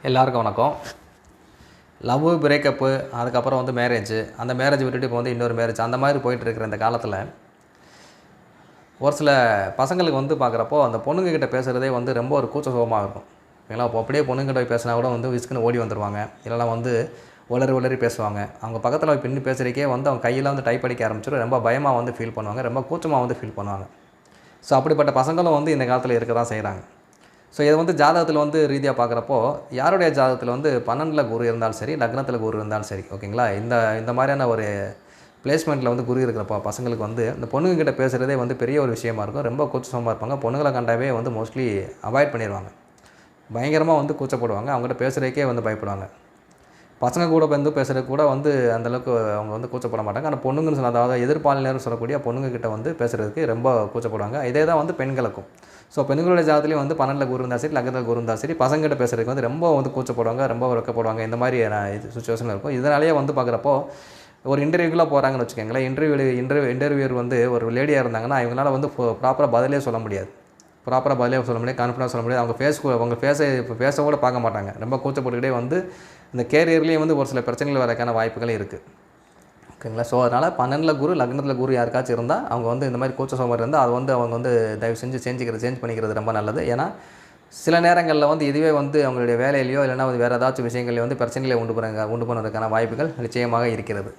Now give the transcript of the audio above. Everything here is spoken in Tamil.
எல்லாருக்கும் வணக்கம். லவ் பிரேக்கப்பு, அதுக்கப்புறம் வந்து மேரேஜ், அந்த மேரேஜ் விட்டுட்டு இப்போ வந்து இன்னொரு மேரேஜ் அந்த மாதிரி போயிட்டுருக்கிற இந்த காலத்தில் ஒரு சில பசங்களுக்கு வந்து பார்க்குறப்போ அந்த பொண்ணுங்கக்கிட்ட பேசுகிறதே வந்து ரொம்ப ஒரு கூச்ச சுபாவமாக இருக்கும். ஓகேங்களா? இப்போ அப்படியே பொண்ணுங்கிட்ட போய் பேசினா கூட வந்து விஸ்க்குன்னு ஓடி வந்துடுவாங்க. இல்லைனா வந்து உளறி உளறி பேசுவாங்க. அவங்க பக்கத்தில் போய் பின்னு பேசுகிறக்கே வந்து அவங்க கையில் வந்து டைப் அடிக்க ஆரம்பிச்சிடும். ரொம்ப பயமாக வந்து ஃபீல் பண்ணுவாங்க. ரொம்ப கூச்சமாக வந்து ஃபீல் பண்ணுவாங்க. ஸோ அப்படிப்பட்ட பசங்களும் வந்து இந்த காலத்தில் இருக்க தான் செய்கிறாங்க. ஸோ இதை வந்து ஜாதகத்தில் வந்து ரீதியாக பார்க்குறப்போ யாருடைய ஜாதகத்தில் வந்து 12ல் குரு இருந்தாலும் சரி, லக்னத்தில் குரு இருந்தாலும் சரி, ஓகேங்களா? இந்த இந்த மாதிரியான ஒரு பிளேஸ்மெண்ட்டில் வந்து குரு இருக்கிறப்போ பசங்களுக்கு வந்து இந்த பொண்ணுங்கக்கிட்ட பேசுகிறதே வந்து பெரிய ஒரு விஷயமா இருக்கும். ரொம்ப கூச்சமாக இருப்பாங்க. பொண்ணுங்களை கண்டாவே வந்து மோஸ்ட்லி அவாய்ட் பண்ணிடுவாங்க. பயங்கரமாக வந்து கூச்சப்படுவாங்க. அவங்ககிட்ட பேசுகிறதுக்கே வந்து பயப்படுவாங்க. பசங்க கூட வந்து பேசுகிறதுக்கு கூட வந்து அந்தளவுக்கு அவங்க வந்து கூச்சப்பட மாட்டாங்க. ஆனால் பொண்ணுங்கன்னு சொன்ன, அதாவது எதிர்பாலினர்னு சொல்லக்கூடிய பொண்ணுங்கக்கிட்ட வந்து பேசுகிறதுக்கு ரொம்ப கூச்சப்படுவாங்க. இதே தான் வந்து பெண்களுக்கும். ஸோ பெண்களுடைய ஜாதகத்துலேயும் வந்து 12ல் குரு இருந்தாலும் சரி, லக்னத்தில் குரு இருந்தாலும் சரி, பசங்ககிட்ட பேசுகிறதுக்கு வந்து ரொம்ப வந்து கூச்சப்படுவாங்க, ரொம்ப வெட்கப்படுவாங்க. இந்த மாதிரி இது சுச்சுவேஷன் இருக்கும். இதனாலேயே வந்து பார்க்குறப்போ ஒரு இன்டர்வியூக்குலாம் போகிறாங்கன்னு வச்சுக்கோங்களேன். இன்டர்வியூர் வந்து ஒரு லேடியாக இருந்தாங்கன்னா இவங்களால வந்து ப்ராப்பராக பதிலே சொல்ல முடியாது. கான்ஃபிடன்ஸ் சொல்ல முடியாது. அவங்க ஃபேஸை கூட பார்க்க மாட்டாங்க. ரொம்ப கூச்சப்பட்டுக்கிட்டே வந்து இந்த கேரியர்லேயும் வந்து ஒரு சில பிரச்சனைகள் வரதுக்கான வாய்ப்புகள் இருக்குது. ஓகேங்களா? ஸோ அதனால் 12ல் குரு, லக்னத்தில் குரு யாருக்காச்சும் இருந்தால் அவங்க வந்து இந்த மாதிரி கூச்ச சுபாவம் இருந்தால் அது வந்து அவங்க வந்து தயவு செஞ்சு சேஞ்ச் பண்ணிக்கிறது ரொம்ப நல்லது. ஏன்னா சில நேரங்களில் வந்து இதுவே வந்து அவங்களுடைய வேலையிலையோ இல்லைனா வந்து வேறு ஏதாச்சும் விஷயங்கள்லையோ வந்து பிரச்சனைகளை உண்டு பண்ணுறதுக்கான வாய்ப்புகள் நிச்சயமாக இருக்கிறது.